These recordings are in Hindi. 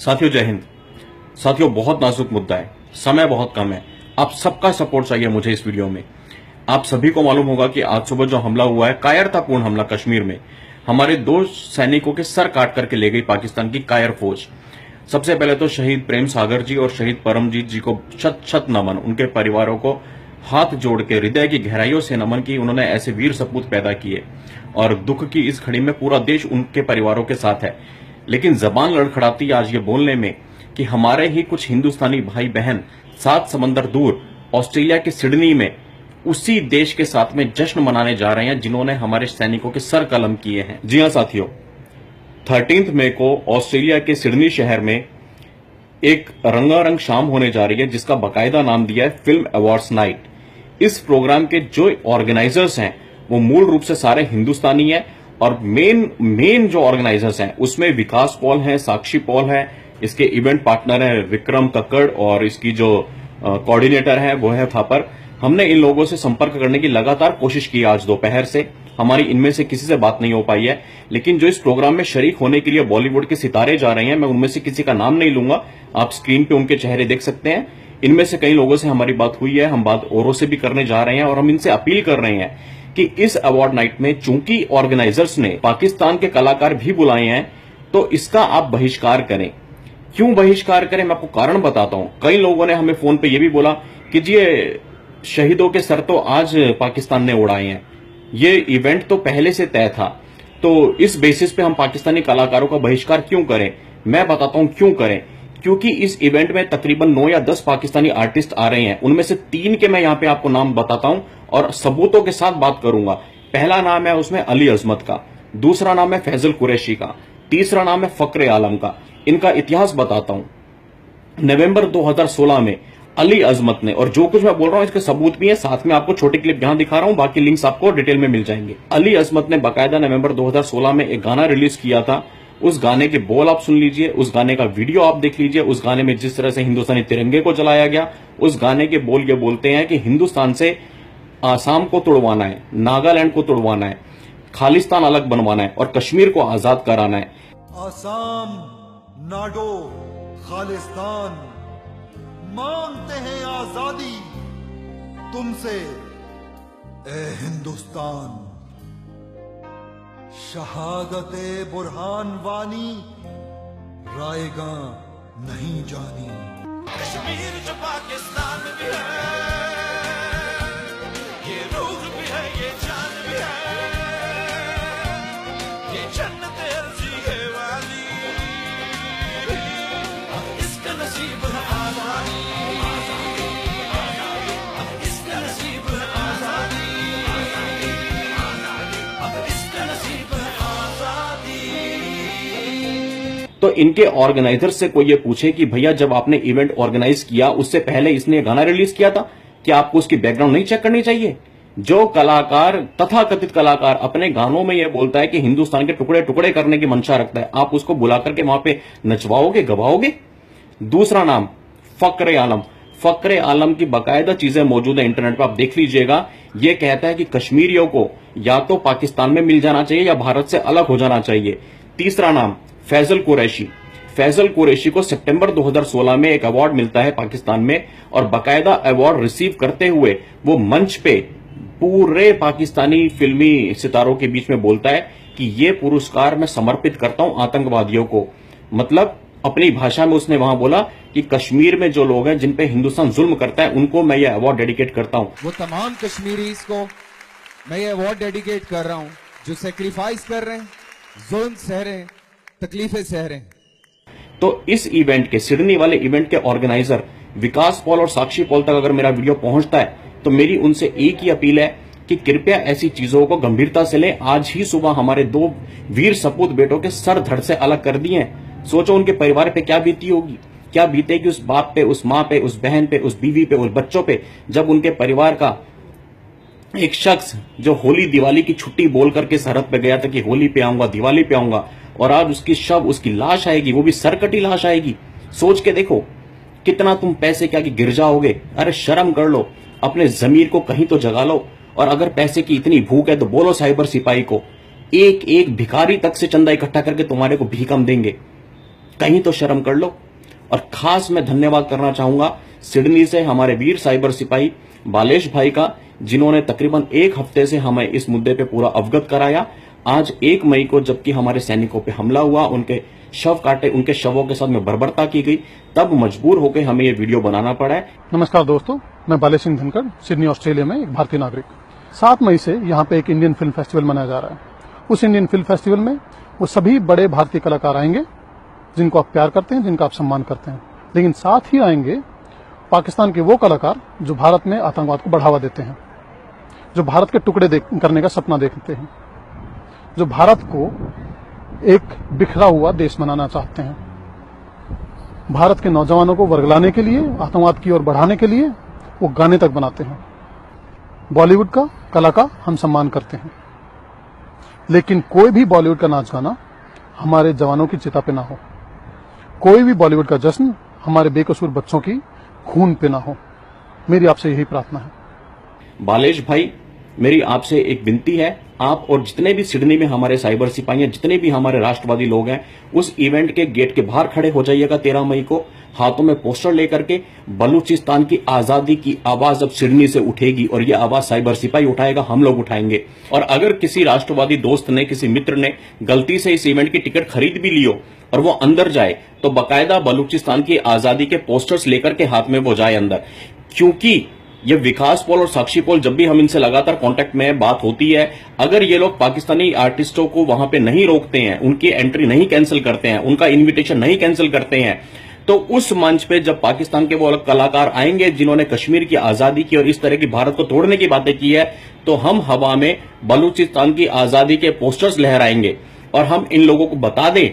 साथियों जय हिंद। साथियों बहुत नाजुक मुद्दा है, समय बहुत कम है, आप सबका सपोर्ट चाहिए मुझे इस वीडियो में। आप सभी को मालूम होगा कि आज सुबह जो हमला हुआ है, कायरतापूर्ण हमला कश्मीर में, हमारे 2 सैनिकों के सर काट करके ले गई पाकिस्तान की कायर फौज। सबसे पहले तो शहीद प्रेम सागर जी और शहीद परमजीत जी को शत शत नमन, उनके परिवारों को हाथ जोड़ के हृदय की गहराइयों से नमन की। उन्होंने ऐसे वीर सपूत पैदा किए और दुख की इस घड़ी में पूरा देश उनके परिवारों के साथ है। लेकिन जबान लड़खड़ाती आज ये बोलने में कि हमारे ही कुछ हिंदुस्तानी भाई बहन 7 समंदर दूर ऑस्ट्रेलिया के सिडनी में उसी देश के साथ में जश्न मनाने जा रहे हैं जिन्होंने हमारे सैनिकों के सर कलम किए हैं। जी हां साथियों, 13 मई को ऑस्ट्रेलिया के सिडनी शहर में एक रंगारंग शाम होने जा रही है जिसका बाकायदा नाम दिया है फिल्म अवार्ड्स नाइट। इस प्रोग्राम के जो ऑर्गेनाइजर्स हैं वो मूल रूप से सारे हिंदुस्तानी हैं और मेन जो ऑर्गेनाइजर्स हैं उसमें विकास पॉल है, साक्षी पॉल है, इसके इवेंट पार्टनर है विक्रम कक्कड़ और इसकी जो कोऑर्डिनेटर है वो है थापर। हमने इन लोगों से संपर्क करने की लगातार कोशिश की आज दोपहर से, हमारी इनमें से किसी से बात नहीं हो पाई है। लेकिन जो इस प्रोग्राम में शरीक होने के लिए बॉलीवुड के सितारे जा रहे हैं, मैं उनमें से किसी का नाम नहीं लूंगा, आप स्क्रीन पे उनके चेहरे देख सकते हैं। इनमें से कई लोगों से हमारी बात हुई है, हम बात औरों से भी करने जा रहे हैं और हम इनसे अपील कर रहे हैं कि इस अवार्ड नाइट में चूंकि ऑर्गेनाइजर्स ने पाकिस्तान के कलाकार भी बुलाए हैं तो इसका आप बहिष्कार करें। क्यों बहिष्कार करें, मैं आपको कारण बताता हूं। कई लोगों ने हमें फोन पे ये भी बोला कि जी शहीदों के सर तो आज पाकिस्तान ने उड़ाए हैं, ये इवेंट तो पहले से तय था, तो इस बेसिस पे हम पाकिस्तानी कलाकारों का बहिष्कार क्यों करें। मैं बताता हूं क्यों करें। क्योंकि इस इवेंट में तकरीबन 9 या 10 पाकिस्तानी आर्टिस्ट आ रहे हैं, उनमें से 3 के मैं यहां पे आपको नाम बताता हूं और सबूतों के साथ बात करूंगा। पहला नाम है उसमें अली अजमत का, दूसरा नाम है फैजल कुरैशी का, तीसरा नाम है फक्र आलम का। इनका इतिहास बताता हूं। नवंबर 2016 में अली अजमत ने, और जो कुछ मैं बोल रहा हूं इसके सबूत भी है, साथ में आपको छोटे क्लिप यहां दिखा रहा हूं, बाकी लिंक्स आपको डिटेल में मिल जाएंगे। अली अजमत ने बाकायदा नवंबर 2016 में एक गाना रिलीज किया था। उस गाने के बोल आप सुन लीजिए, उस गाने का वीडियो आप देख लीजिए। उस गाने में जिस तरह से हिंदुस्तानी तिरंगे को जलाया गया, उस गाने के बोल ये बोलते हैं कि हिंदुस्तान से आसाम को तोड़वाना है, नागालैंड को तोड़वाना है, खालिस्तान अलग बनवाना है और कश्मीर को आजाद कराना है। आसाम, नाडो, खालिस्तान मांगते हैं आजादी तुमसे ए हिंदुस्तान। शहादते बुरहान वानी रायगा नहीं जानी। कश्मीर जो पाकिस्तान भी है, ये रूह भी है, ये जान भी है, ये जन्नत अर्जी है वाली, अब इसका नसीब है आजादी, अब इसका नसीब है आजादी, अब इसका नसीब है आजादी। तो इनके ऑर्गेनाइजर से कोई ये पूछे कि भैया जब आपने इवेंट ऑर्गेनाइज किया उससे पहले इसने गाना रिलीज किया था, क्या आपको उसकी बैकग्राउंड नहीं चेक करनी चाहिए। जो कलाकार, तथाकथित कलाकार अपने गानों में यह बोलता है कि हिंदुस्तान के टुकड़े टुकड़े करने की मंशा रखता है, आप उसको बुला करके वहां पे नचवाओगे, गवाओगे। दूसरा नाम फक्र आलम। फक्र आलम की बाकायदा चीजें मौजूद है इंटरनेट पर, आप देख लीजिएगा। यह कहता है कि कश्मीरियों को या तो पाकिस्तान में मिल जाना चाहिए या भारत से अलग हो जाना चाहिए। तीसरा नाम फैजल कुरैशी। फैजल कुरैशी को सितंबर 2016 में एक अवार्ड मिलता है पाकिस्तान में और बाकायदा अवार्ड रिसीव करते हुए वो मंच पे पूरे पाकिस्तानी फिल्मी सितारों के बीच में बोलता है कि ये पुरस्कार मैं समर्पित करता हूं आतंकवादियों को। मतलब अपनी भाषा में उसने वहां बोला कि कश्मीर में जो लोग हैं जिन पे हिंदुस्तान जुल्म करता है उनको मैं ये अवार्ड डेडिकेट करता हूं। वो तमाम कश्मीरीज को मैं ये अवार्ड डेडिकेट कर रहा हूं जो सेक्रीफाइस कर रहे हैं, जुल्म सह रहे हैं, तकलीफें सह रहे हैं। तो इस इवेंट के, सिडनी वाले इवेंट के ऑर्गेनाइजर विकास पॉल और साक्षी पॉल तक अगर मेरा वीडियो पहुंचता है तो मेरी उनसे एक ही अपील है कि कृपया ऐसी चीजों को गंभीरता से लें। आज ही सुबह हमारे 2 वीर सपूत बेटों के सर धड़ से अलग कर दिए हैं। सोचो उनके परिवार पे क्या बीती होगी, क्या बीतेगी उस बाप पे, उस मां पे, उस बहन पे, उस बीवी पे, उस बच्चों पे, जब उनके परिवार का एक शख्स जो होली दिवाली की छुट्टी बोल करके सरहद पे गया था कि होली पे आऊंगा, दिवाली पे आऊंगा, और आज उसकी शव, उसकी लाश आएगी, वो भी सरकटी लाश आएगी। सोच के देखो कितना तुम पैसे क्या कि गिर जाओगे। अरे शर्म कर लो, अपने जमीर को कहीं तो जगा लो। और अगर पैसे की इतनी भूख है तो बोलो साइबर सिपाही को, एक एक भिखारी तक से चंदा इकट्ठा करके तुम्हारे को भीख हम देंगे। कहीं तो शर्म कर लो। और खास मैं धन्यवाद करना चाहूंगा सिडनी से हमारे वीर साइबर सिपाही बालेश भाई का, जिन्होंने तकरीबन 1 हफ्ते से हमें इस मुद्दे पे पूरा अवगत कराया। आज 1 मई को जबकि हमारे सैनिकों पे हमला हुआ, उनके शव काटे, उनके शवों के साथ में बर्बरता की गई, तब मजबूर होकर हमें ये वीडियो बनाना पड़ा है। नमस्कार दोस्तों, मैं बालेश सिंह धनखड़, सिडनी ऑस्ट्रेलिया में एक भारतीय नागरिक। 7 मई से यहाँ पे एक इंडियन फिल्म फेस्टिवल मनाया जा रहा है। उस इंडियन फिल्म फेस्टिवल में वो सभी बड़े भारतीय कलाकार आएंगे जिनको आप प्यार करते हैं, जिनका आप सम्मान करते हैं, लेकिन साथ ही आएंगे पाकिस्तान के वो कलाकार जो भारत में आतंकवाद को बढ़ावा देते हैं, जो भारत के टुकड़े करने का सपना देखते हैं, जो भारत को एक बिखरा हुआ देश बनाना चाहते हैं। भारत के नौजवानों को वर्गलाने के लिए, आतंकवाद की ओर बढ़ाने के लिए वो गाने तक बनाते हैं। बॉलीवुड का कला का हम सम्मान करते हैं, लेकिन कोई भी बॉलीवुड का नाच गाना हमारे जवानों की चिता पे ना हो, कोई भी बॉलीवुड का जश्न हमारे बेकसूर बच्चों की खून पे ना हो। मेरी आपसे यही प्रार्थना है। बालेश भाई, मेरी आपसे एक विनती है, आप और जितने भी सिडनी में हमारे साइबर सिपाही हैं, जितने भी हमारे राष्ट्रवादी लोग हैं, उस इवेंट के गेट के बाहर खड़े हो जाइएगा 13 मई को, हाथों में पोस्टर लेकर के। बलूचिस्तान की आजादी की आवाज अब सिडनी से उठेगी और ये आवाज साइबर सिपाही उठाएगा, हम लोग उठाएंगे। और अगर किसी राष्ट्रवादी दोस्त ने, किसी मित्र ने गलती से इस इवेंट की टिकट खरीद भी लियो और वो अंदर जाए, तो बाकायदा बलूचिस्तान की आजादी के पोस्टर्स लेकर के हाथ में वो जाए अंदर। क्योंकि ये विकास पॉल और साक्षी पॉल, जब भी हम इनसे लगातार कांटेक्ट में बात होती है, अगर ये लोग पाकिस्तानी आर्टिस्टों को वहां पे नहीं रोकते हैं, उनकी एंट्री नहीं कैंसिल करते हैं, उनका इनविटेशन नहीं कैंसिल करते हैं, तो उस मंच पे जब पाकिस्तान के वो कलाकार आएंगे जिन्होंने कश्मीर की आजादी की और इस तरह की भारत को तोड़ने की बातें की है, तो हम हवा में बलूचिस्तान की आजादी के पोस्टर्स लहराएंगे और हम इन लोगों को बता दें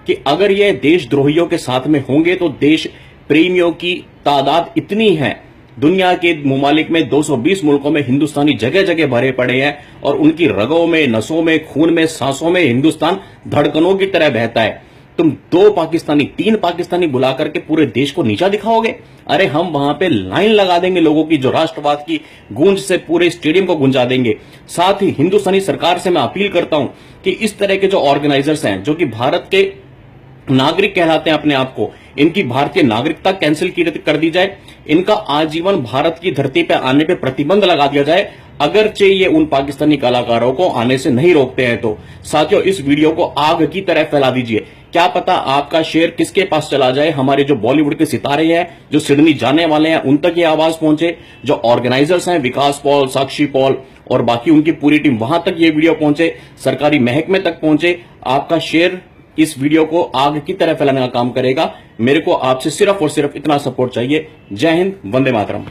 कि अगर ये देशद्रोहियों के साथ में होंगे तो देश प्रेमियों की तादाद इतनी है, दुनिया के मुमालिक में 220 मुल्कों में हिंदुस्तानी जगह जगह भरे पड़े हैं और उनकी रगों में, नसों में, खून में, सांसों में हिंदुस्तान धड़कनों की तरह बहता है। तुम 2 पाकिस्तानी, 3 पाकिस्तानी बुला करके पूरे देश को नीचा दिखाओगे? अरे हम वहां पे लाइन लगा देंगे लोगों की, जो राष्ट्रवाद की गूंज से पूरे स्टेडियम को गुंजा देंगे। साथ ही हिंदुस्तानी सरकार से मैं अपील करता हूं कि इस तरह के जो ऑर्गेनाइजर्स हैं, जो कि भारत के नागरिक कहलाते हैं अपने आप को, इनकी भारतीय नागरिकता कैंसिल कर दी जाए, इनका आजीवन भारत की धरती पे आने पे प्रतिबंध लगा दिया जाए, अगरचे ये उन पाकिस्तानी कलाकारों को आने से नहीं रोकते हैं तो। साथियों, इस वीडियो को आग की तरह फैला दीजिए। क्या पता आपका शेयर किसके पास चला जाए, हमारे जो बॉलीवुड के सितारे हैं, जो सिडनी जाने वाले हैं, उन तक ये आवाज पहुंचे। जो ऑर्गेनाइजर्स हैं, विकास पॉल, साक्षी पॉल और बाकी उनकी पूरी टीम, वहां तक ये वीडियो पहुंचे, सरकारी महकमे तक पहुंचे। आपका शेयर इस वीडियो को आग की तरह फैलाने का काम करेगा। मेरे को आपसे सिर्फ और सिर्फ इतना सपोर्ट चाहिए। जय हिंद, वंदे मातरम।